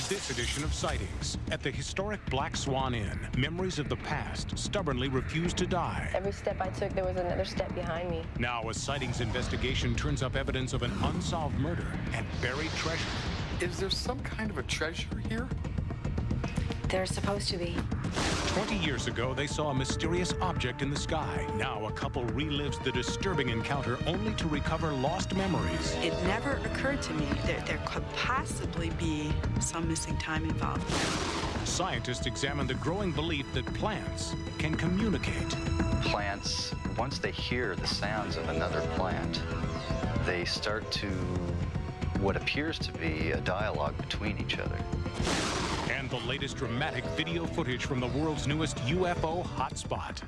This edition of Sightings. At the historic Black Swan Inn, memories of the past stubbornly refuse to die. Every step I took, there was another step behind me. Now a sightings investigation turns up evidence of an unsolved murder and buried treasure. Is there some kind of a treasure here? There's supposed to be. 20 years ago, they saw a mysterious object in the sky. Now a couple relives the disturbing encounter only to recover lost memories. It never occurred to me that there could possibly be some missing time involved. Scientists examine the growing belief that plants can communicate. Plants, once they hear the sounds of another plant, they start to what appears to be a dialogue between each other. And the latest dramatic video footage from the world's newest U.F.O hotspot.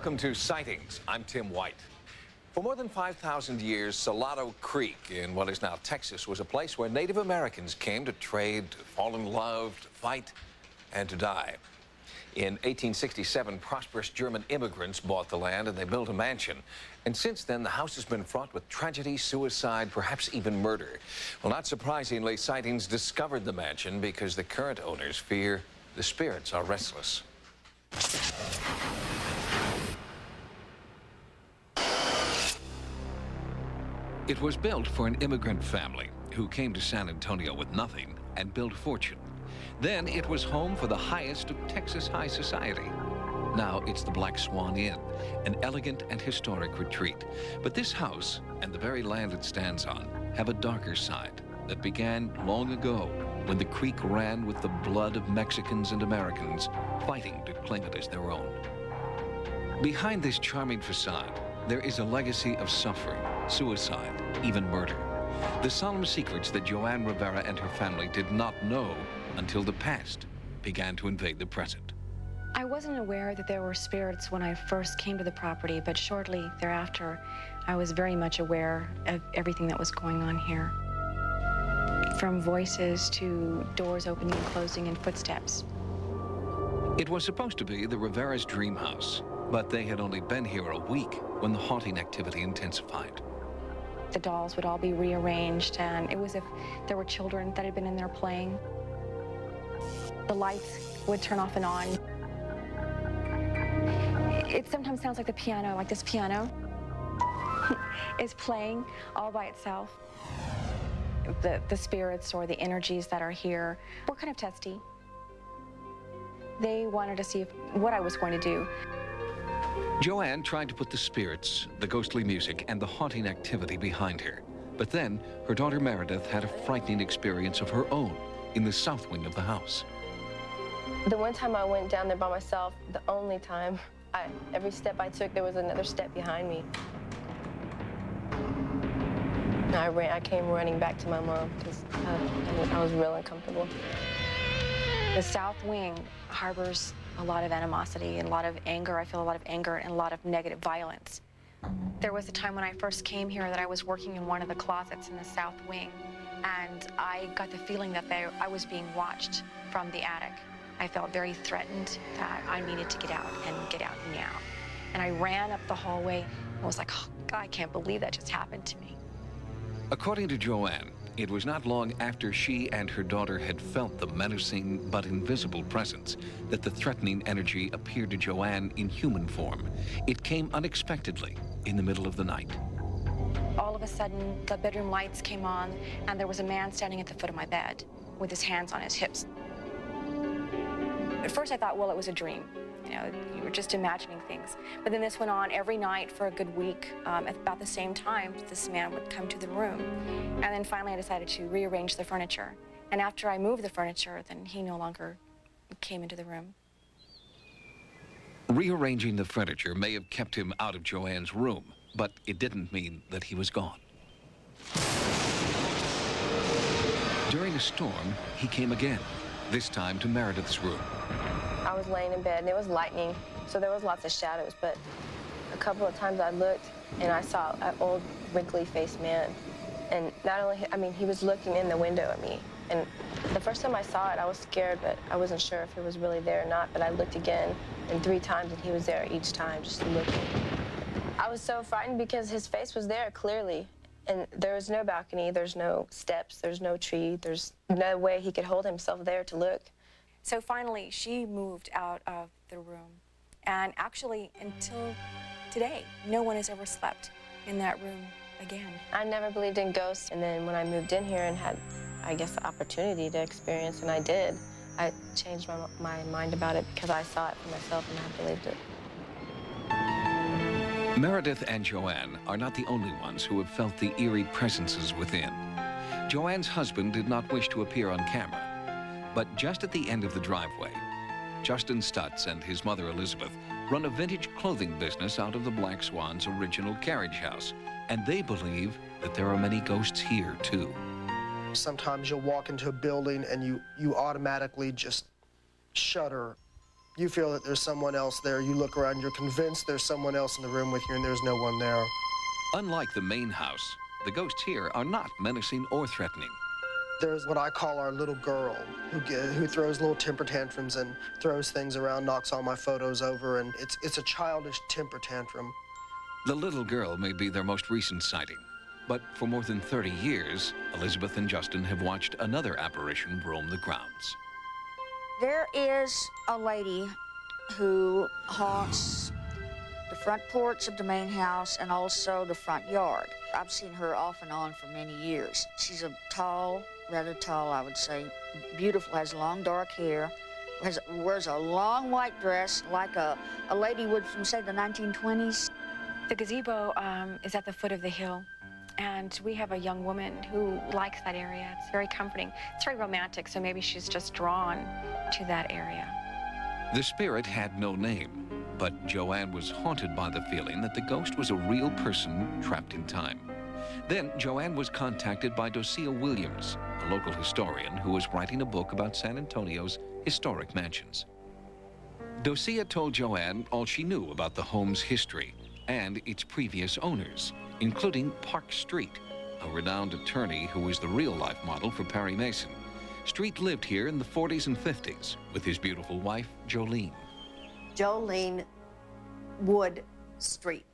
Welcome to Sightings. I'm Tim White. For more than 5,000 years, Salado Creek in what is now Texas was a place where Native Americans came to trade, to fall in love, to fight, and to die. In 1867, prosperous German immigrants bought the land and they built a mansion. And since then, the house has been fraught with tragedy, suicide, perhaps even murder. Well, not surprisingly, Sightings discovered the mansion because the current owners fear the spirits are restless. It was built for an immigrant family who came to San Antonio with nothing and built a fortune. Then it was home for the highest of Texas high society. Now it's the Black Swan Inn, an elegant and historic retreat. But this house and the very land it stands on have a darker side that began long ago when the creek ran with the blood of Mexicans and Americans fighting to claim it as their own. Behind this charming facade, there is a legacy of suffering, suicide, even murder. The solemn secrets that Joanne Rivera and her family did not know until the past began to invade the present. I wasn't aware that there were spirits when I first came to the property, but shortly thereafter, I was very much aware of everything that was going on here. From voices to doors opening and closing and footsteps. It was supposed to be the Rivera's dream house, but they had only been here a week when the haunting activity intensified. The dolls would all be rearranged, and it was as if there were children that had been in there playing. The lights would turn off and on. It sometimes sounds like the piano, like this piano, is playing all by itself. The spirits or the energies that are here were kind of testy. They wanted to see what I was going to do. Joanne tried to put the spirits, the ghostly music, and the haunting activity behind her. But then, her daughter Meredith had a frightening experience of her own in the south wing of the house. The one time I went down there by myself, the only time, every step I took, there was another step behind me. I came running back to my mom because I was real uncomfortable. The south wing harbors a lot of animosity and a lot of anger. I feel a lot of anger and a lot of negative violence. There was a time when I first came here that I was working in one of the closets in the south wing, and I got the feeling that I was being watched from the attic. I felt very threatened that I needed to get out now. And I ran up the hallway and was like, oh, God, I can't believe that just happened to me. According to Joanne, it was not long after she and her daughter had felt the menacing but invisible presence that the threatening energy appeared to Joanne in human form. It came unexpectedly in the middle of the night. All of a sudden, the bedroom lights came on, and there was a man standing at the foot of my bed with his hands on his hips. At first, I thought, well, it was a dream. You know, you were just imagining things. But then this went on every night for a good week. At about the same time, this man would come to the room. And then finally, I decided to rearrange the furniture. And after I moved the furniture, then he no longer came into the room. Rearranging the furniture may have kept him out of Joanne's room, but it didn't mean that he was gone. During a storm, he came again, this time to Meredith's room. I was laying in bed, and it was lightning, so there was lots of shadows, but a couple of times I looked, and I saw an old, wrinkly-faced man. And not only, I mean, he was looking in the window at me. And the first time I saw it, I was scared, but I wasn't sure if it was really there or not. But I looked again, and 3 times, and he was there each time, just looking. I was so frightened because his face was there clearly. And there was no balcony, there's no steps, there's no tree, there's no way he could hold himself there to look. So finally, she moved out of the room. And actually, until today, no one has ever slept in that room again. I never believed in ghosts, and then when I moved in here and had, I guess, the opportunity to experience, and I did, I changed my mind about it because I saw it for myself and I believed it. Meredith and Joanne are not the only ones who have felt the eerie presences within. Joanne's husband did not wish to appear on camera, but just at the end of the driveway, Justin Stutz and his mother Elizabeth run a vintage clothing business out of the Black Swan's original carriage house, and they believe that there are many ghosts here too. Sometimes you'll walk into a building and you automatically just shudder. You feel that there's someone else there. You look around, you're convinced there's someone else in the room with you, and there's no one there. Unlike the main house, the ghosts here are not menacing or threatening. There's what I call our little girl, who throws little temper tantrums and throws things around, knocks all my photos over, and it's a childish temper tantrum. The little girl may be their most recent sighting, but for more than 30 years, Elizabeth and Justin have watched another apparition roam the grounds. There is a lady who haunts the front porch of the main house and also the front yard. I've seen her off and on for many years. She's a tall, rather tall, I would say, beautiful, has long dark hair, wears a long white dress like a lady would from, say, the 1920s. The gazebo is at the foot of the hill. And we have a young woman who likes that area. It's very comforting. It's very romantic, so maybe she's just drawn to that area. The spirit had no name, but Joanne was haunted by the feeling that the ghost was a real person trapped in time. Then Joanne was contacted by Dosia Williams, a local historian who was writing a book about San Antonio's historic mansions. Dosia told Joanne all she knew about the home's history and its previous owners, including Park Street, a renowned attorney who was the real-life model for Perry Mason. Street lived here in the 40s and 50s with his beautiful wife, Jolene. Jolene Wood Street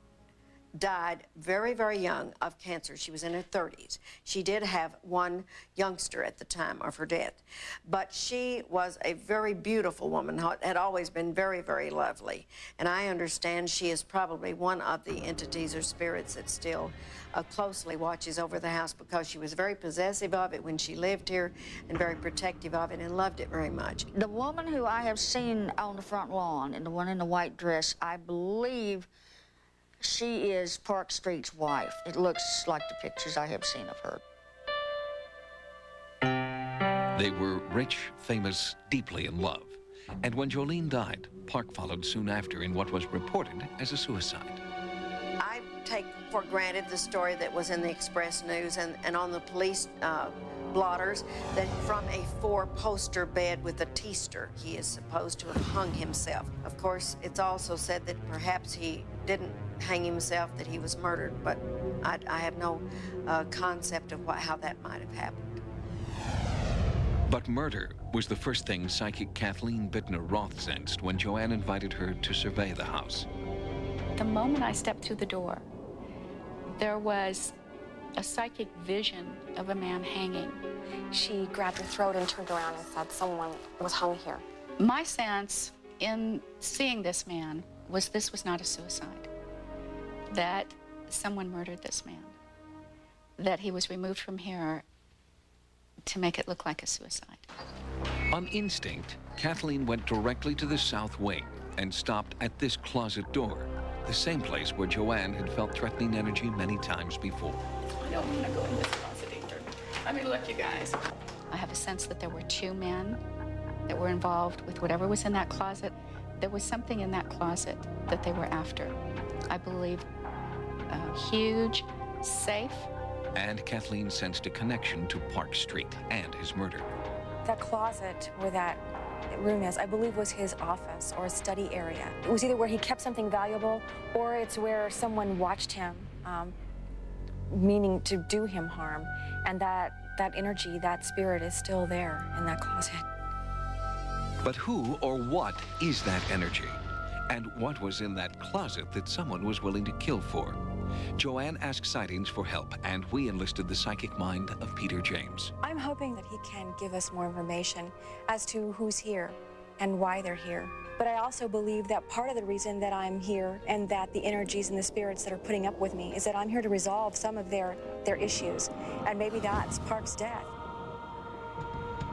died very, very young of cancer. She was in her 30s. She did have one youngster at the time of her death. But she was a very beautiful woman, had always been very, very lovely. And I understand she is probably one of the entities or spirits that still closely watches over the house, because she was very possessive of it when she lived here and very protective of it and loved it very much. The woman who I have seen on the front lawn, and the one in the white dress, I believe she is Park Street's wife. It looks like the pictures I have seen of her. They were rich, famous, deeply in love. And when Jolene died, Park followed soon after in what was reported as a suicide. I take for granted the story that was in the Express News and on the police blotters, that from a 4-poster bed with a teaster, he is supposed to have hung himself. Of course, it's also said that perhaps he didn't hang himself, that he was murdered, but I have no concept of how that might have happened. But murder was the first thing psychic Kathleen Bittner-Roth sensed when Joanne invited her to survey the house. The moment I stepped through the door, there was a psychic vision of a man hanging. She grabbed her throat and turned around and said someone was hung here. My sense in seeing this man was this was not a suicide, that someone murdered this man, that he was removed from here to make it look like a suicide. On instinct, Kathleen went directly to the south wing and stopped at this closet door, the same place where Joanne had felt threatening energy many times before. I don't want to go in this closet either. I mean, look, you guys. I have a sense that there were 2 men that were involved with whatever was in that closet. There was something in that closet that they were after. I believe a huge safe And Kathleen sensed a connection to Park Street and his murder. That closet where that room is, I believe, was his office or study area. It was either where he kept something valuable or it's where someone watched him, meaning to do him harm. And that energy, that spirit is still there in that closet. But who or what is that energy? And what was in that closet that someone was willing to kill for? Joanne asked Sightings for help, and we enlisted the psychic mind of Peter James. I'm hoping that he can give us more information as to who's here and why they're here. But I also believe that part of the reason that I'm here and that the energies and the spirits that are putting up with me is that I'm here to resolve some of their issues. And maybe that's Park's death.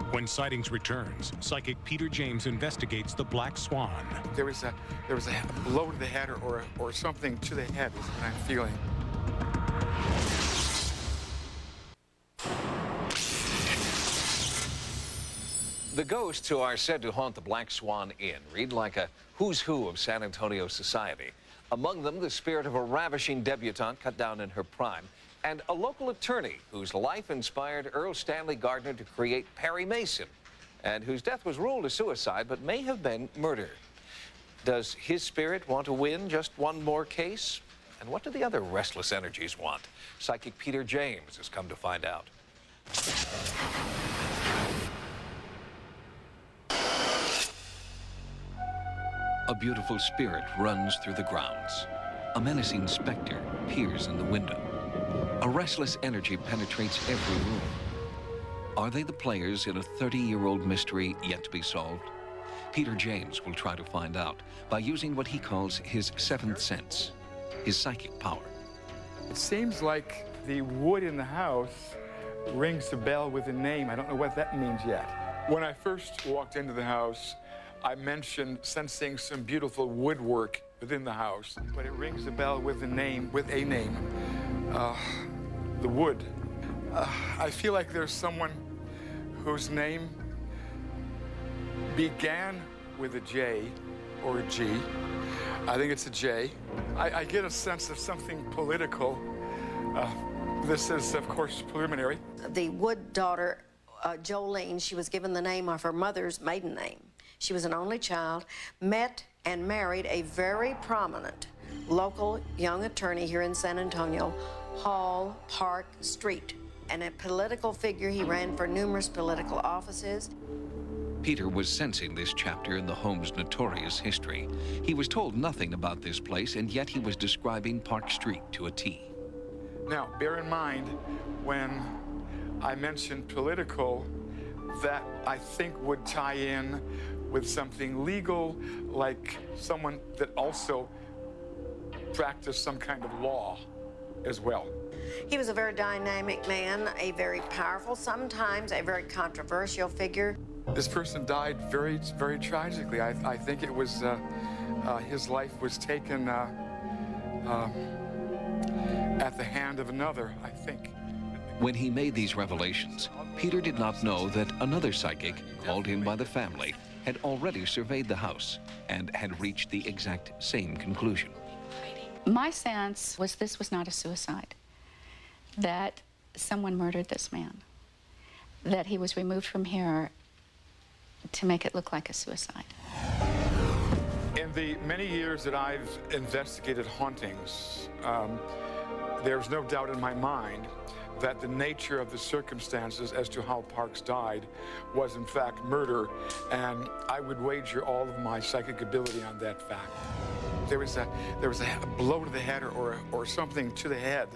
When Sightings returns, psychic Peter James investigates the Black Swan. There was a blow to the head or something to the head is what I'm feeling. The ghosts who are said to haunt the Black Swan Inn read like a who's who of San Antonio society. Among them, the spirit of a ravishing debutante cut down in her prime, and a local attorney whose life inspired Earl Stanley Gardner to create Perry Mason, and whose death was ruled a suicide but may have been murder. Does his spirit want to win just one more case? And what do the other restless energies want? Psychic Peter James has come to find out. A beautiful spirit runs through the grounds. A menacing specter peers in the window. A restless energy penetrates every room. Are they the players in a 30-year-old mystery yet to be solved? Peter James will try to find out by using what he calls his seventh sense, his psychic power. It seems like the wood in the house rings a bell with a name. I don't know what that means yet. When I first walked into the house, I mentioned sensing some beautiful woodwork within the house, but it rings a bell with a name, the wood. I feel like there's someone whose name began with a J or a G. I think it's a J. I get a sense of something political. This is, of course, preliminary. The Wood daughter, Jolene, she was given the name of her mother's maiden name. She was an only child, met and married a very prominent local young attorney here in San Antonio, Hall Park Street, and a political figure. He ran for numerous political offices. Peter was sensing this chapter in the home's notorious history. He was told nothing about this place, and yet he was describing Park Street to a T. Now, bear in mind, when I mentioned political, that I think would tie in with something legal, like someone that also practiced some kind of law as well. He was a very dynamic man, a very powerful, sometimes a very controversial figure. This person died very, very tragically. I think it was, his life was taken at the hand of another, I think. When he made these revelations, Peter did not know that another psychic, called in by the family, had already surveyed the house and had reached the exact same conclusion. My sense was this was not a suicide, that someone murdered this man, that he was removed from here to make it look like a suicide. In the many years that I've investigated hauntings, there's no doubt in my mind that the nature of the circumstances as to how Parks died was in fact murder, and I would wager all of my psychic ability on that fact. There was a blow to the head or something to the head.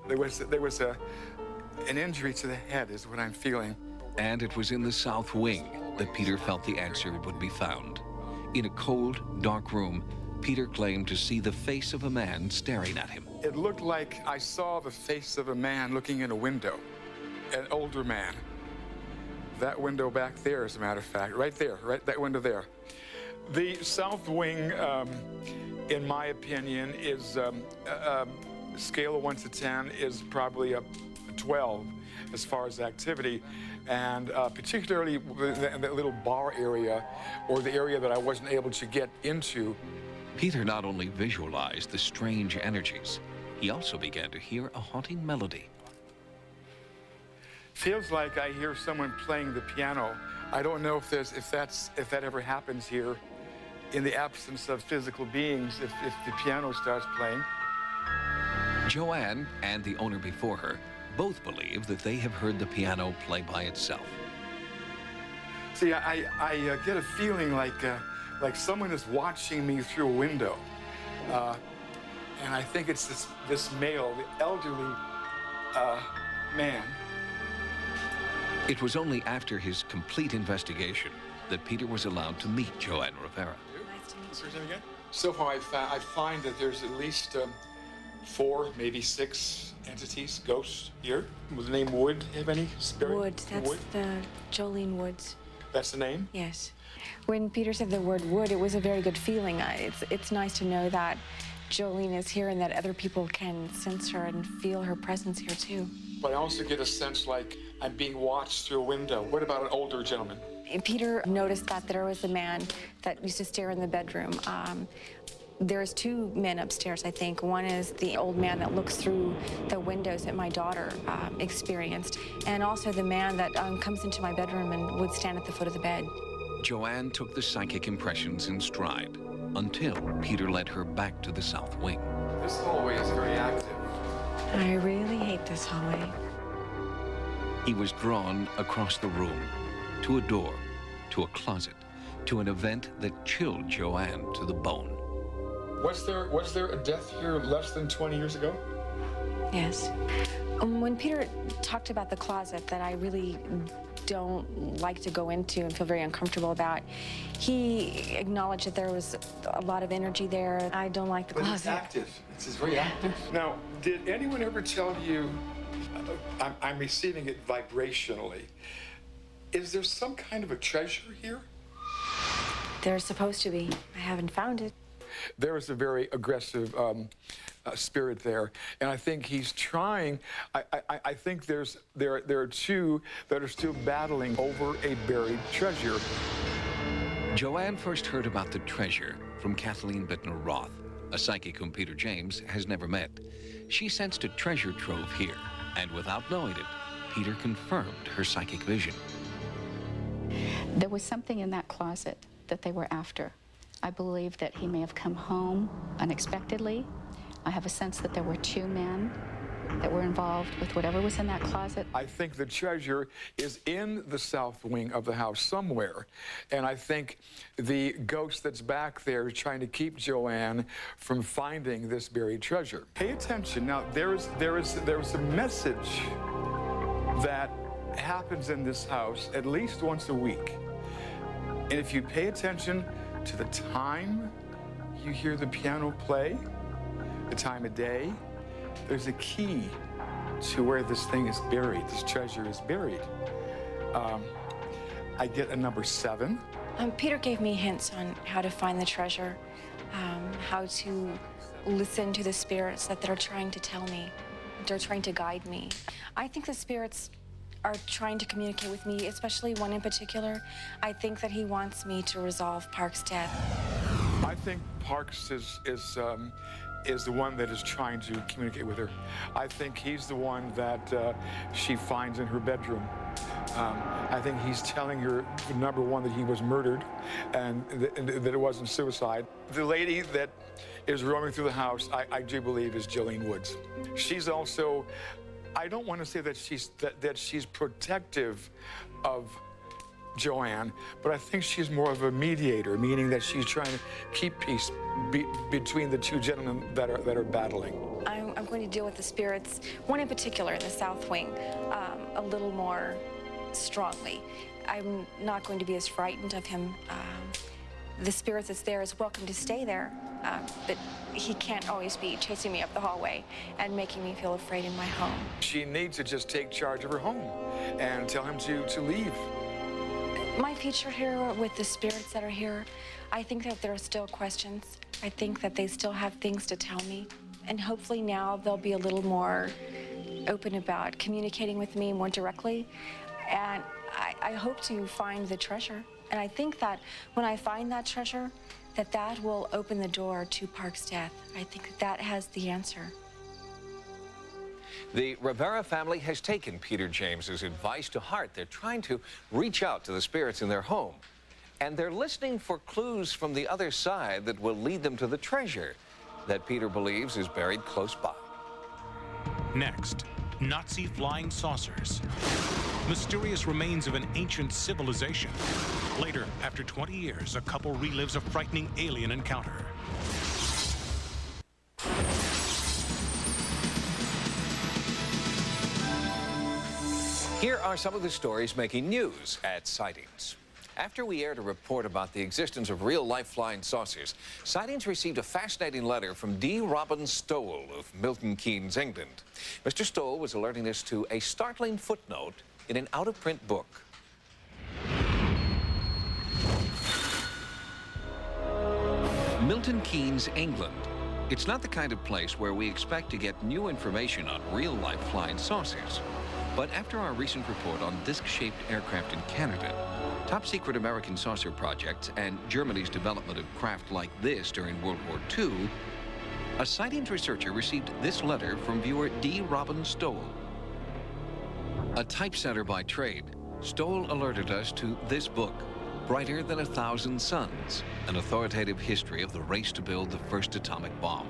There was an injury to the head is what I'm feeling. And it was in the south wing that Peter felt the answer would be found. In a cold, dark room, Peter claimed to see the face of a man staring at him. It looked like I saw the face of a man looking in a window, an older man. That window back there, as a matter of fact, right there, right, that window there. The south wing, in my opinion, is scale of 1 to 10 is probably a 12 as far as activity, and particularly in that little bar area or the area that I wasn't able to get into. Peter not only visualized the strange energies, he also began to hear a haunting melody. feels like I hear someone playing the piano. I don't know if that ever happens here in the absence of physical beings, if the piano starts playing. Joanne and the owner before her both believe that they have heard the piano play by itself. See, I get a feeling like someone is watching me through a window. And I think it's this male, the elderly man. It was only after his complete investigation that Peter was allowed to meet Joanne Rivera. Nice to meet you. Again? So far, I find that there's at least 4, maybe 6 entities, ghosts here. Was the name Wood have any spirit? Wood, that's the Jolene Woods. That's the name? Yes. When Peter said the word wood, it was a very good feeling. It's nice to know that Jolene is here and that other people can sense her and feel her presence here too. But I also get a sense like I'm being watched through a window. What about an older gentleman? Peter noticed that there was a man that used to stare in the bedroom. There's 2 men upstairs, I think. One is the old man that looks through the windows that my daughter experienced, and also the man that comes into my bedroom and would stand at the foot of the bed. Joanne took the psychic impressions in stride until Peter led her back to the south wing. This hallway is very active. I really hate this hallway. He was drawn across the room, to a door, to a closet, to an event that chilled Joanne to the bone. Was there a death here less than 20 years ago? Yes. When Peter talked about the closet that I really don't like to go into and feel very uncomfortable about, he acknowledged that there was a lot of energy there. I don't like the closet. It's active. It's very active. Now, did anyone ever tell you, I'm receiving it vibrationally, is there some kind of a treasure here? There's supposed to be. I haven't found it. There is a very aggressive spirit there, and I think he's trying. I think there are 2 that are still battling over a buried treasure. Joanne first heard about the treasure from Kathleen Bittner Roth, a psychic whom Peter James has never met. She sensed a treasure trove here, and without knowing it, Peter confirmed her psychic vision. There was something in that closet that they were after. I believe that he may have come home unexpectedly. I have a sense that there were 2 men that were involved with whatever was in that closet. I think the treasure is in the south wing of the house somewhere. And I think the ghost that's back there is trying to keep Joanne from finding this buried treasure. Pay attention. Now, there is a message that happens in this house at least once a week. And if you pay attention to the time you hear the piano play, the time of day, there's a key to where this thing is buried, this treasure is buried. I get a number 7. Peter gave me hints on how to find the treasure, how to listen to the spirits that they're trying to tell me. They're trying to guide me. I think the spirits are trying to communicate with me, especially one in particular. I think that he wants me to resolve Park's death. I think Parks is the one that is trying to communicate with her. I think he's the one that she finds in her bedroom. I think he's telling her, number 1, that he was murdered and that it wasn't suicide. The lady that is roaming through the house, I do believe, is Jolene Woods. She's also, I don't want to say that she's protective of Joanne, but I think she's more of a mediator, meaning that she's trying to keep peace between the 2 gentlemen that are battling. I'm going to deal with the spirits, one in particular in the south wing, a little more strongly. I'm not going to be as frightened of him. The spirit that's there is welcome to stay there, but he can't always be chasing me up the hallway and making me feel afraid in my home. She needs to just take charge of her home and tell him to leave. My future here with the spirits that are here, I think that there are still questions. I think that they still have things to tell me. And hopefully now they'll be a little more open about communicating with me more directly. And I hope to find the treasure. And I think that when I find that treasure, that will open the door to Park's death. I think that has the answer. The Rivera family has taken Peter James's advice to heart. They're trying to reach out to the spirits in their home. And they're listening for clues from the other side that will lead them to the treasure that Peter believes is buried close by. Next, Nazi flying saucers. Mysterious remains of an ancient civilization. Later, after 20 years, a couple relives a frightening alien encounter. Here are some of the stories making news at Sightings. After we aired a report about the existence of real-life flying saucers, Sightings received a fascinating letter from D. Robin Stowell of Milton Keynes, England. Mr. Stowell was alerting us to a startling footnote in an out-of-print book. Milton Keynes, England. It's not the kind of place where we expect to get new information on real-life flying saucers. But after our recent report on disc-shaped aircraft in Canada, top-secret American saucer projects, and Germany's development of craft like this during World War II, a Sightings researcher received this letter from viewer D. Robin Stowell. A typesetter by trade, Stowell alerted us to this book, Brighter Than 1,000 Suns, an authoritative history of the race to build the first atomic bomb.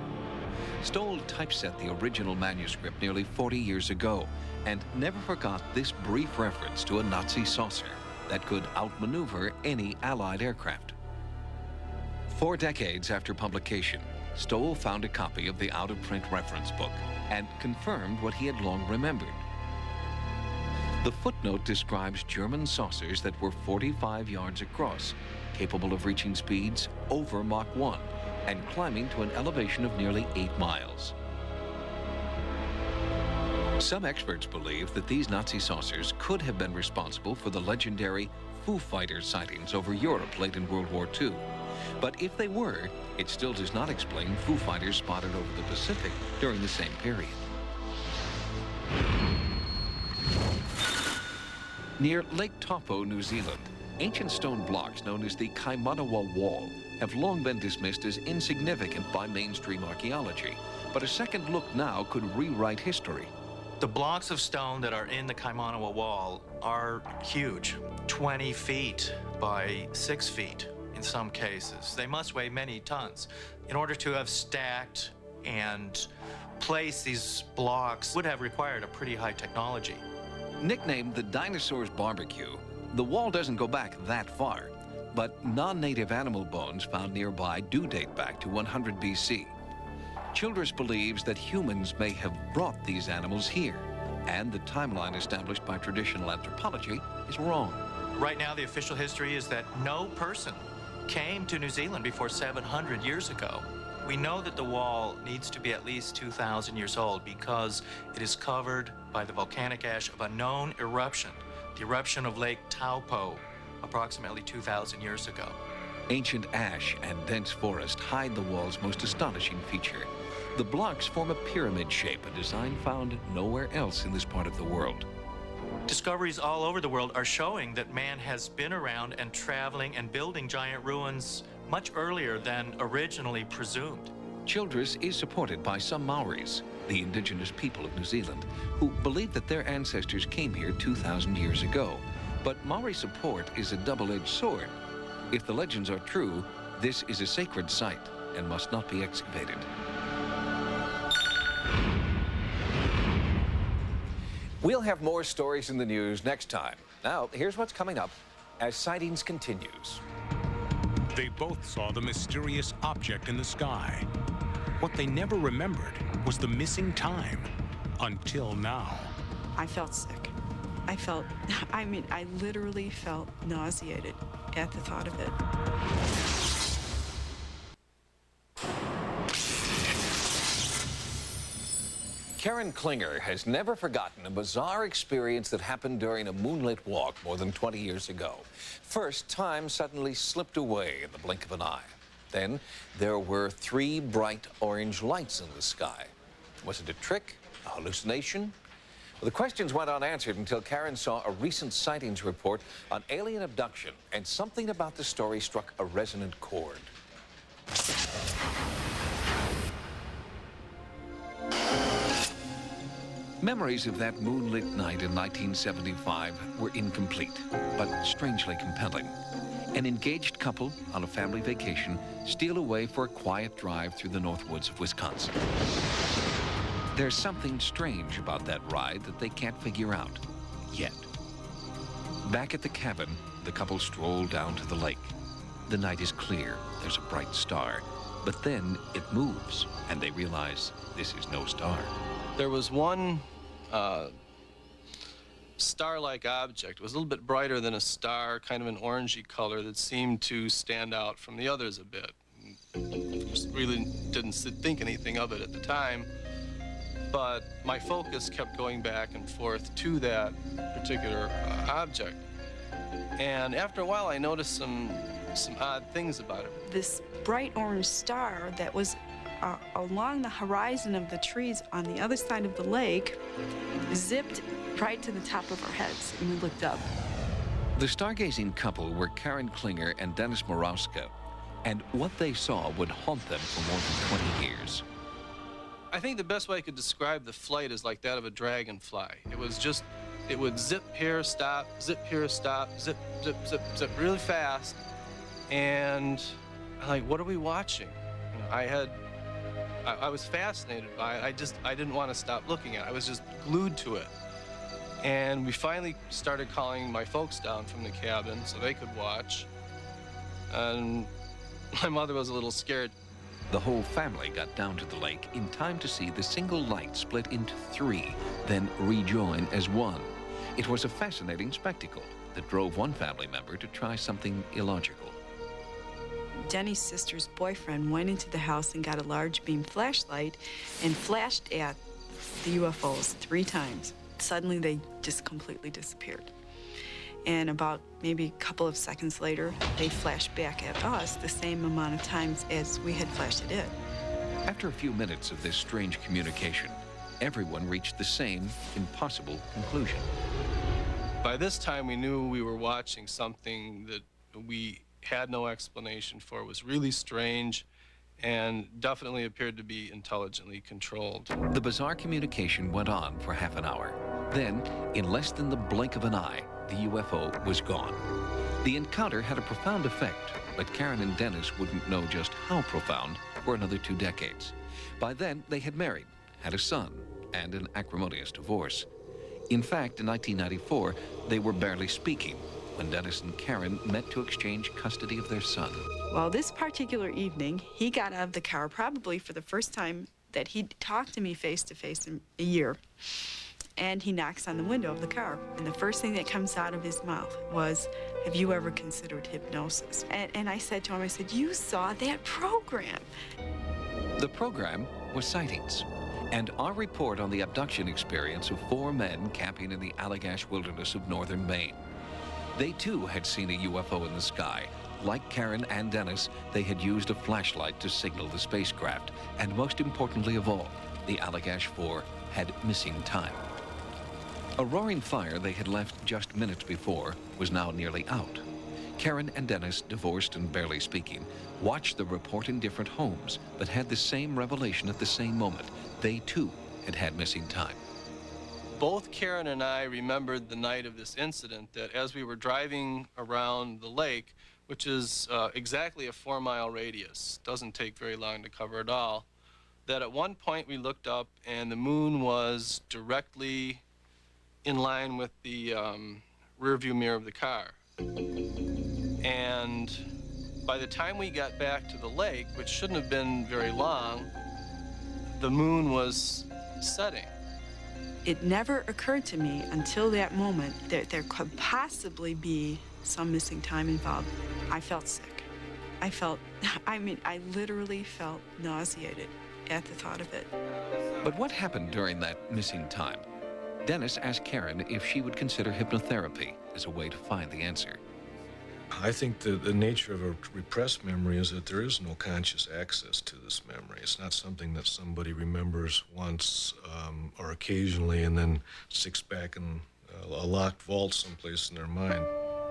Stowell typeset the original manuscript nearly 40 years ago and never forgot this brief reference to a Nazi saucer that could outmaneuver any Allied aircraft. 4 decades after publication, Stowell found a copy of the out-of-print reference book and confirmed what he had long remembered. The footnote describes German saucers that were 45 yards across, capable of reaching speeds over Mach 1 and climbing to an elevation of nearly 8 miles. Some experts believe that these Nazi saucers could have been responsible for the legendary Foo Fighters sightings over Europe late in World War II. But if they were, it still does not explain Foo Fighters spotted over the Pacific during the same period. Near Lake Taupo, New Zealand, ancient stone blocks known as the Kaimanawa Wall have long been dismissed as insignificant by mainstream archaeology. But a second look now could rewrite history. The blocks of stone that are in the Kaimanawa Wall are huge, 20 feet by 6 feet in some cases. They must weigh many tons. In order to have stacked and placed these blocks would have required a pretty high technology. Nicknamed the Dinosaur's Barbecue, the wall doesn't go back that far, but non-native animal bones found nearby do date back to 100 BC. Childress believes that humans may have brought these animals here, and the timeline established by traditional anthropology is wrong. Right now, the official history is that no person came to New Zealand before 700 years ago. We know that the wall needs to be at least 2,000 years old because it is covered by the volcanic ash of a known eruption, the eruption of Lake Taupo, approximately 2,000 years ago. Ancient ash and dense forest hide the wall's most astonishing feature. The blocks form a pyramid shape, a design found nowhere else in this part of the world. Discoveries all over the world are showing that man has been around and traveling and building giant ruins much earlier than originally presumed. Childress is supported by some Maoris, the indigenous people of New Zealand, who believe that their ancestors came here 2,000 years ago. But Maori support is a double-edged sword. If the legends are true, this is a sacred site and must not be excavated. We'll have more stories in the news next time. Now, here's what's coming up as Sightings continues. They both saw the mysterious object in the sky. What they never remembered was the missing time, until now. I felt sick. I literally felt nauseated at the thought of it. Karen Klinger has never forgotten a bizarre experience that happened during a moonlit walk more than 20 years ago. First, time suddenly slipped away in the blink of an eye. Then, there were 3 bright orange lights in the sky. Was it a trick? A hallucination? Well, the questions went unanswered until Karen saw a recent sightings report on alien abduction, and something about the story struck a resonant chord. Memories of that moonlit night in 1975 were incomplete, but strangely compelling. An engaged couple on a family vacation steal away for a quiet drive through the north woods of Wisconsin. There's something strange about that ride that they can't figure out yet. Back at the cabin, the couple stroll down to the lake. The night is clear, there's a bright star, but then it moves, and they realize this is no star. There was one star-like object. It was a little bit brighter than a star, kind of an orangey color that seemed to stand out from the others a bit. Just really didn't think anything of it at the time, but my focus kept going back and forth to that particular object. And after a while, I noticed some odd things about it. This bright orange star that was along the horizon of the trees on the other side of the lake zipped right to the top of our heads, and we looked up. The stargazing couple were Karen Klinger and Dennis Morawska, and what they saw would haunt them for more than 20 years. I think the best way I could describe the flight is like that of a dragonfly. It was just, it would zip here, stop, zip here, stop, zip, zip, zip, zip really fast. And I'm like, what are we watching? You know, I was fascinated by it. I didn't want to stop looking at it. I was just glued to it. And we finally started calling my folks down from the cabin so they could watch. And my mother was a little scared. The whole family got down to the lake in time to see the single light split into three, then rejoin as one. It was a fascinating spectacle that drove one family member to try something illogical. Denny's sister's boyfriend went into the house and got a large beam flashlight and flashed at the UFOs 3 times. Suddenly, they just completely disappeared. And about maybe a couple of seconds later, they flashed back at us the same amount of times as we had flashed at it. After a few minutes of this strange communication, everyone reached the same impossible conclusion. By this time, we knew we were watching something that we had no explanation for. It was really strange and definitely appeared to be intelligently controlled. The bizarre communication went on for half an hour. Then, in less than the blink of an eye, the UFO was gone. The encounter had a profound effect, but Karen and Dennis wouldn't know just how profound for another 2 decades. By then, they had married, had a son, and an acrimonious divorce. In fact, in 1994, they were barely speaking when Dennis and Karen met to exchange custody of their son. Well, this particular evening, he got out of the car, probably for the first time that he'd talked to me face-to-face in a year. And he knocks on the window of the car. And the first thing that comes out of his mouth was, "Have you ever considered hypnosis?" And I said to him, I said, "You saw that program." The program was Sightings, and our report on the abduction experience of 4 men camping in the Allagash wilderness of northern Maine. They too had seen a UFO in the sky. Like Karen and Dennis, they had used a flashlight to signal the spacecraft. And most importantly of all, the Allagash 4 had missing time. A roaring fire they had left just minutes before was now nearly out. Karen and Dennis, divorced and barely speaking, watched the report in different homes, but had the same revelation at the same moment. They too had had missing time. Both Karen and I remembered the night of this incident that as we were driving around the lake, which is exactly a 4-mile radius, doesn't take very long to cover it all, that at one point we looked up and the moon was directly in line with the rear view mirror of the car. And by the time we got back to the lake, which shouldn't have been very long, the moon was setting. It never occurred to me until that moment that there could possibly be some missing time involved. I felt sick. I literally felt nauseated at the thought of it. But what happened during that missing time? Dennis asked Karen if she would consider hypnotherapy as a way to find the answer. I think the nature of a repressed memory is that there is no conscious access to this memory. It's not something that somebody remembers once or occasionally and then sticks back in a locked vault someplace in their mind.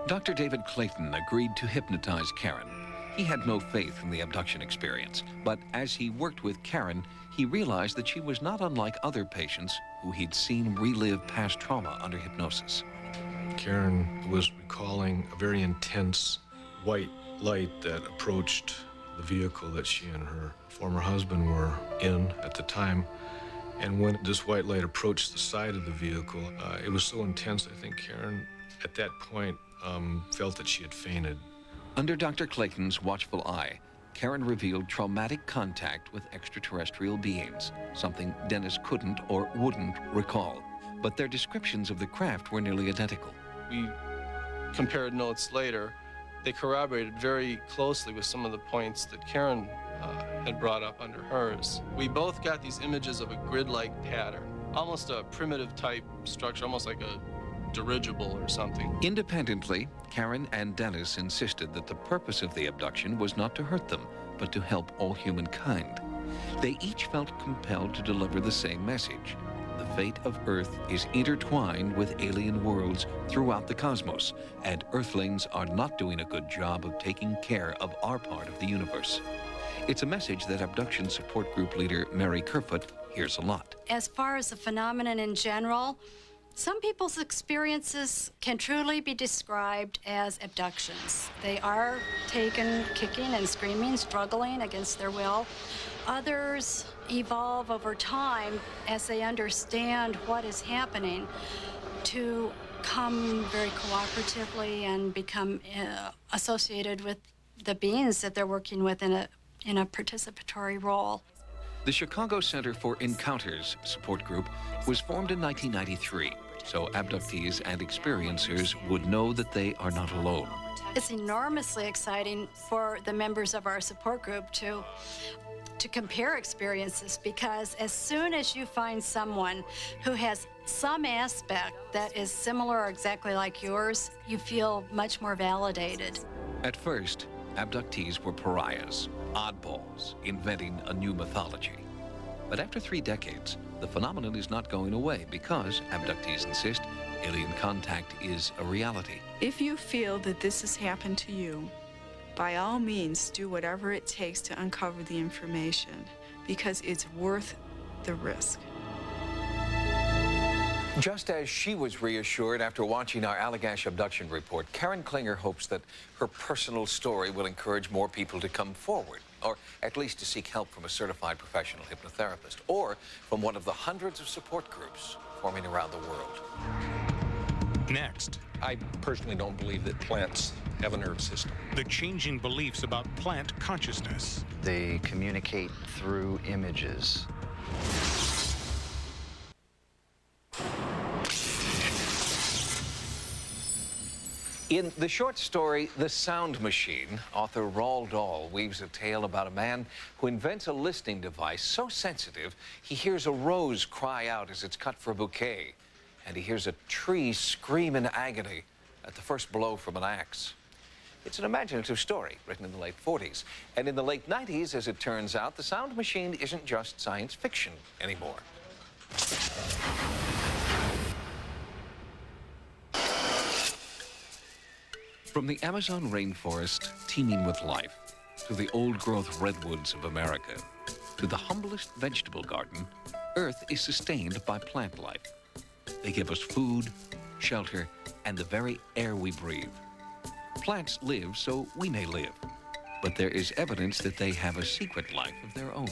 Dr. David Clayton agreed to hypnotize Karen. He had no faith in the abduction experience, but as he worked with Karen, he realized that she was not unlike other patients who he'd seen relive past trauma under hypnosis. Karen was recalling a very intense white light that approached the vehicle that she and her former husband were in at the time. And when this white light approached the side of the vehicle, it was so intense, I think Karen, at that point, felt that she had fainted. Under Dr. Clayton's watchful eye, Karen revealed traumatic contact with extraterrestrial beings, something Dennis couldn't or wouldn't recall. But their descriptions of the craft were nearly identical. We compared notes later. They corroborated very closely with some of the points that Karen had brought up under hers. We both got these images of a grid-like pattern, almost a primitive type structure, almost like a dirigible or something. Independently, Karen and Dennis insisted that the purpose of the abduction was not to hurt them, but to help all humankind. They each felt compelled to deliver the same message. The fate of Earth is intertwined with alien worlds throughout the cosmos, and Earthlings are not doing a good job of taking care of our part of the universe. It's a message that abduction support group leader Mary Kerfoot hears a lot. As far as the phenomenon in general, some people's experiences can truly be described as abductions. They are taken kicking and screaming, struggling against their will. Others evolve over time as they understand what is happening to come very cooperatively and become associated with the beings that they're working with in a participatory role. The Chicago Center for Encounters support group was formed in 1993, so abductees and experiencers would know that they are not alone. It's enormously exciting for the members of our support group to compare experiences, because as soon as you find someone who has some aspect that is similar or exactly like yours, you feel much more validated. At first, abductees were pariahs, oddballs, inventing a new mythology. But after 3 decades, the phenomenon is not going away because, abductees insist, alien contact is a reality. If you feel that this has happened to you, by all means, do whatever it takes to uncover the information, because it's worth the risk. Just as she was reassured after watching our Allagash abduction report, Karen Klinger hopes that her personal story will encourage more people to come forward, or at least to seek help from a certified professional hypnotherapist, or from one of the hundreds of support groups forming around the world. Next, I personally don't believe that plants have a nervous system. the changing beliefs about plant consciousness. They communicate through images. In the short story, The Sound Machine, author Roald Dahl weaves a tale about a man who invents a listening device so sensitive he hears a rose cry out as it's cut for a bouquet, and he hears a tree scream in agony at the first blow from an axe. It's an imaginative story written in the late 40s. And in the late 90s, as it turns out, The Sound Machine isn't just science fiction anymore. From the Amazon rainforest teeming with life, to the old-growth redwoods of America, to the humblest vegetable garden, Earth is sustained by plant life. They give us food, shelter, and the very air we breathe. Plants live so we may live, but there is evidence that they have a secret life of their own.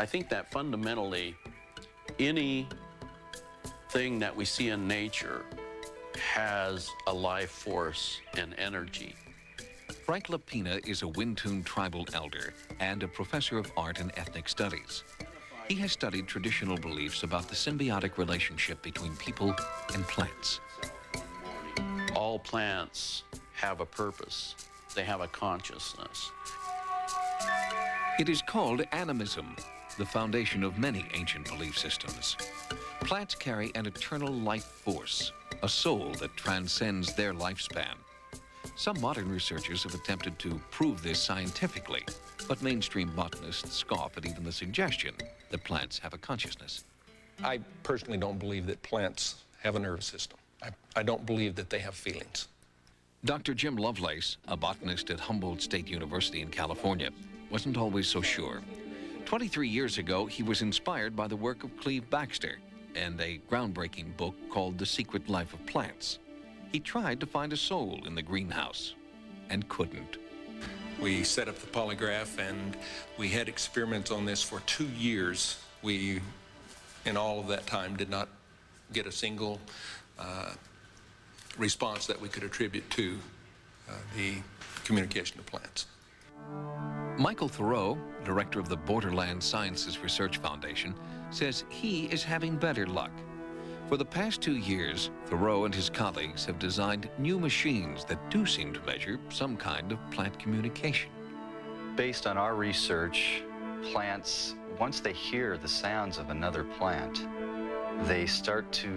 I think that fundamentally, anything that we see in nature has a life force and energy. Frank Lapina is a Wintun tribal elder and a professor of art and ethnic studies. He has studied traditional beliefs about the symbiotic relationship between people and plants. All plants have a purpose. They have a consciousness. It is called animism, the foundation of many ancient belief systems. Plants carry an eternal life force, a soul that transcends their lifespan. Some modern researchers have attempted to prove this scientifically, but mainstream botanists scoff at even the suggestion that plants have a consciousness. I personally don't believe that plants have a nervous system. I don't believe that they have feelings. Dr. Jim Lovelace, a botanist at Humboldt State University in California, wasn't always so sure. 23 years ago, he was inspired by the work of Cleve Baxter and a groundbreaking book called The Secret Life of Plants. He tried to find a soul in the greenhouse and couldn't. We set up the polygraph and we had experiments on this for 2 years. We, in all of that time, did not get a single response that we could attribute to the communication of plants. Michael Thoreau, director of the Borderland Sciences Research Foundation, says he is having better luck. For the past 2 years, Thoreau and his colleagues have designed new machines that do seem to measure some kind of plant communication. Based on our research, plants, once they hear the sounds of another plant, they start to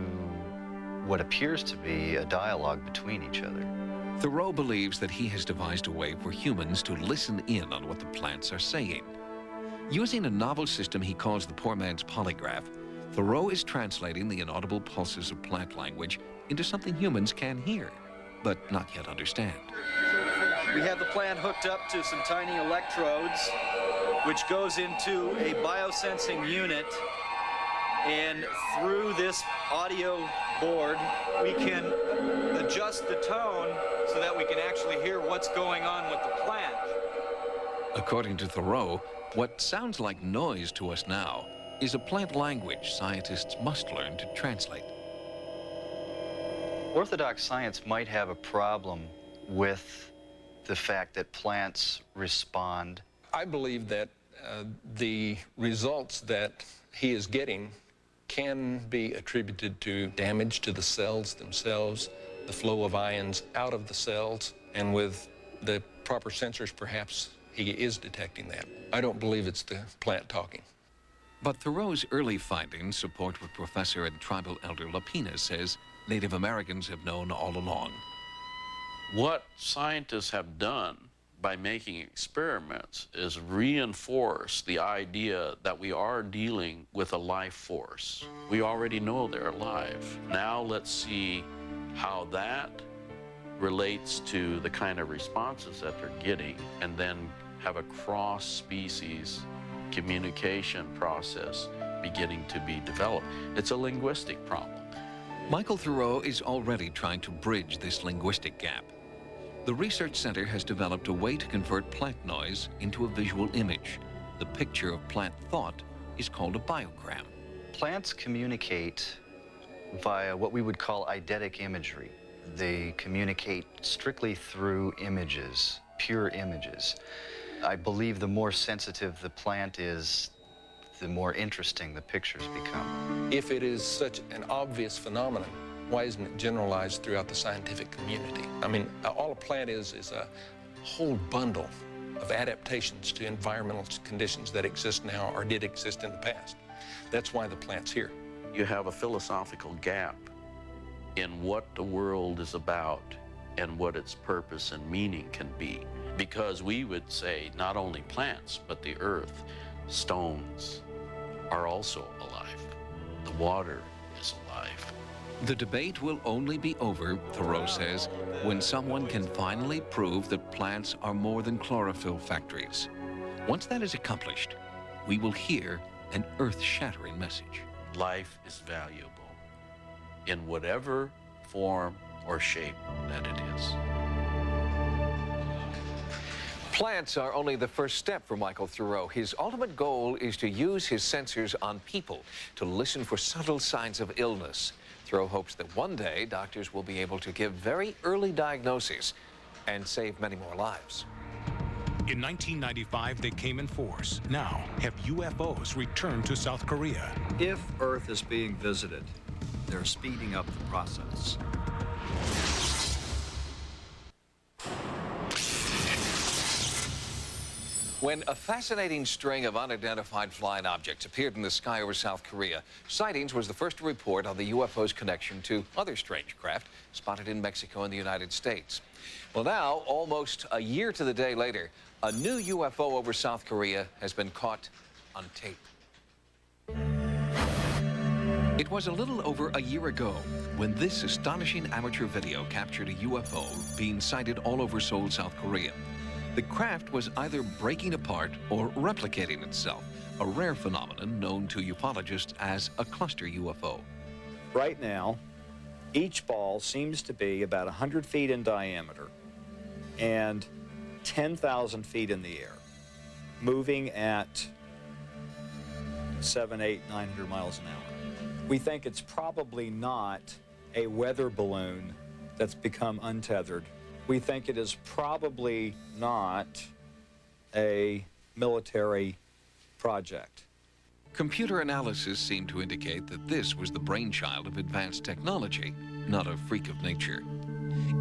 what appears to be a dialogue between each other. Thoreau believes that he has devised a way for humans to listen in on what the plants are saying. Using a novel system he calls the poor man's polygraph, Thoreau is translating the inaudible pulses of plant language into something humans can hear, but not yet understand. We have the plant hooked up to some tiny electrodes, which goes into a biosensing unit, and through this audio board, we can adjust the tone so that we can actually hear what's going on with the plant. According to Thoreau, what sounds like noise to us now is a plant language scientists must learn to translate. Orthodox science might have a problem with the fact that plants respond. I believe that the results that he is getting can be attributed to damage to the cells themselves, the flow of ions out of the cells, and with the proper sensors, perhaps he is detecting that. I don't believe it's the plant talking. But Thoreau's early findings support what Professor and Tribal Elder Lapina says Native Americans have known all along. What scientists have done by making experiments is reinforce the idea that we are dealing with a life force. We already know they're alive. Now let's see how that relates to the kind of responses that they're getting, and then have a cross-species communication process beginning to be developed. It's a linguistic problem. Michael Thoreau is already trying to bridge this linguistic gap. The Research Center has developed a way to convert plant noise into a visual image. The picture of plant thought is called a biogram. Plants communicate via what we would call eidetic imagery. They communicate strictly through images, pure images. I believe the more sensitive the plant is, the more interesting the pictures become. If it is such an obvious phenomenon, why isn't it generalized throughout the scientific community? I mean, all a plant is a whole bundle of adaptations to environmental conditions that exist now or did exist in the past. That's why the plant's here. You have a philosophical gap in what the world is about and what its purpose and meaning can be. Because we would say not only plants, but the earth, stones are also alive. The water is alive. The debate will only be over, Thoreau says, when someone can finally prove that plants are more than chlorophyll factories. Once that is accomplished, we will hear an earth-shattering message. Life is valuable in whatever form or shape that it is. Plants are only the first step for Michael Thoreau. His ultimate goal is to use his sensors on people to listen for subtle signs of illness. Thoreau hopes that one day doctors will be able to give very early diagnoses and save many more lives. In 1995, they came in force. Now, have UFOs returned to South Korea? If Earth is being visited, they're speeding up the process. When a fascinating string of unidentified flying objects appeared in the sky over South Korea, Sightings was the first to report on the UFO's connection to other strange craft spotted in Mexico and the United States. Well, now, almost a year to the day later, a new UFO over South Korea has been caught on tape. It was a little over a year ago when this astonishing amateur video captured a UFO being sighted all over Seoul, South Korea. The craft was either breaking apart or replicating itself, a rare phenomenon known to ufologists as a cluster UFO. Right now, each ball seems to be about 100 feet in diameter and 10,000 feet in the air, moving at 700, 800, 900 miles an hour. We think it's probably not a weather balloon that's become untethered. We think it is probably not a military project. Computer analysis seemed to indicate that this was the brainchild of advanced technology, not a freak of nature.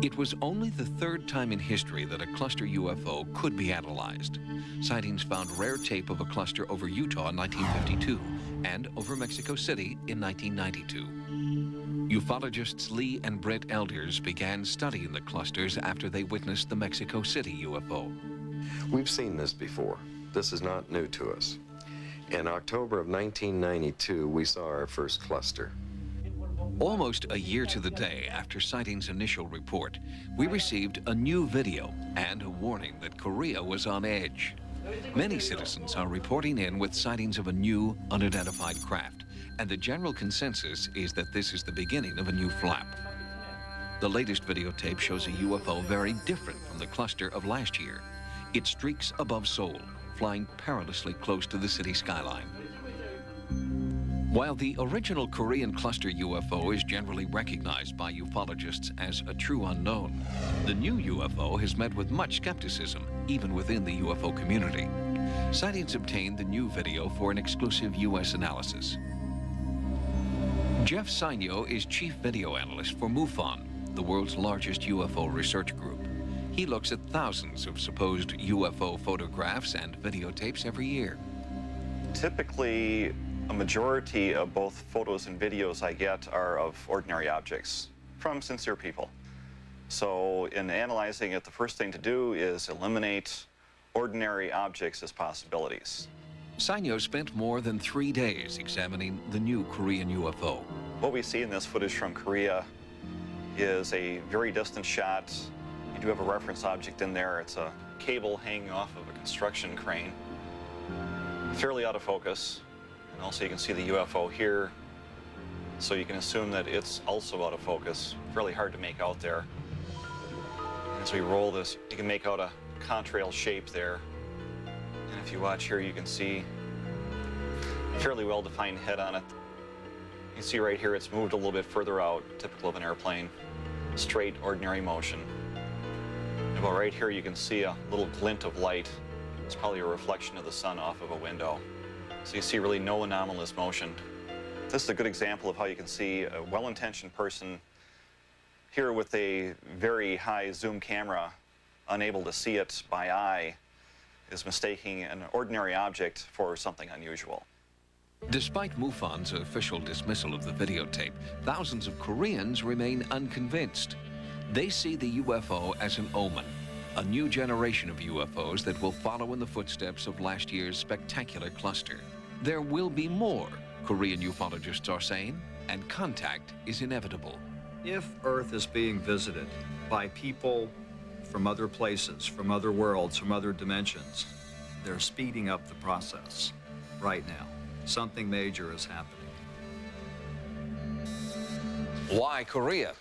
It was only the third time in history that a cluster UFO could be analyzed. Sightings found rare tape of a cluster over Utah in 1952 and over Mexico City in 1992. Ufologists Lee and Brett Elders began studying the clusters after they witnessed the Mexico City UFO. We've seen this before. This is not new to us. In October of 1992, we saw our first cluster. Almost a year to the day after sightings' initial report, we received a new video and a warning that Korea was on edge. Many citizens are reporting in with sightings of a new, unidentified craft, and the general consensus is that this is the beginning of a new flap. The latest videotape shows a UFO very different from the cluster of last year. It streaks above Seoul, flying perilously close to the city skyline. While the original Korean cluster UFO is generally recognized by ufologists as a true unknown, the new UFO has met with much skepticism, even within the UFO community. Sightings obtained the new video for an exclusive U.S. analysis. Jeff Sainyo is chief video analyst for MUFON, the world's largest UFO research group. He looks at thousands of supposed UFO photographs and videotapes every year. Typically, a majority of both photos and videos I get are of ordinary objects from sincere people. So in analyzing it, the first thing to do is eliminate ordinary objects as possibilities. Sainyo spent more than 3 days examining the new Korean UFO. What we see in this footage from Korea is a very distant shot. You do have a reference object in there. It's a cable hanging off of a construction crane, fairly out of focus. And also you can see the UFO here, so you can assume that it's also out of focus. Fairly hard to make out there. And as we roll this, you can make out a contrail shape there. And if you watch here, you can see a fairly well-defined head on it. You can see right here it's moved a little bit further out, typical of an airplane. Straight, ordinary motion. And about right here, you can see a little glint of light. It's probably a reflection of the sun off of a window. So you see really no anomalous motion. This is a good example of how you can see a well-intentioned person here with a very high zoom camera, unable to see it by eye, is mistaking an ordinary object for something unusual. Despite MUFON's official dismissal of the videotape, thousands of Koreans remain unconvinced. They see the UFO as an omen, a new generation of UFOs that will follow in the footsteps of last year's spectacular cluster. There will be more, Korean ufologists are saying, and contact is inevitable. If Earth is being visited by people from other places, from other worlds, from other dimensions, they're speeding up the process right now. Something major is happening. Why Korea?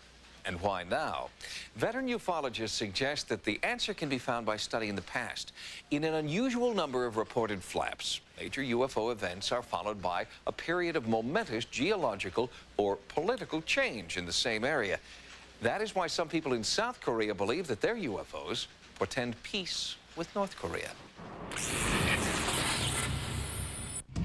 And why now? Veteran ufologists suggest that the answer can be found by studying the past. In an unusual number of reported flaps, major UFO events are followed by a period of momentous geological or political change in the same area. That is why some people in South Korea believe that their UFOs portend peace with North Korea.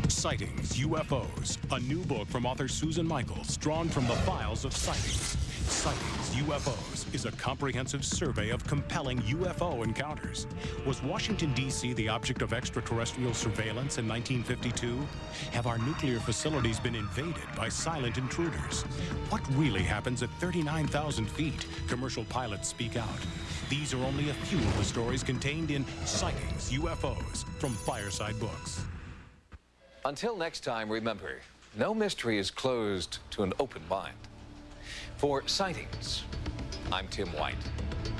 Sightings, UFOs, a new book from author Susan Michaels, drawn from the files of sightings. Sightings, UFOs is a comprehensive survey of compelling UFO encounters. Was Washington, D.C. the object of extraterrestrial surveillance in 1952? Have our nuclear facilities been invaded by silent intruders? What really happens at 39,000 feet? Commercial pilots speak out. These are only a few of the stories contained in Sightings, UFOs from Fireside Books. Until next time, remember, no mystery is closed to an open mind. For Sightings, I'm Tim White.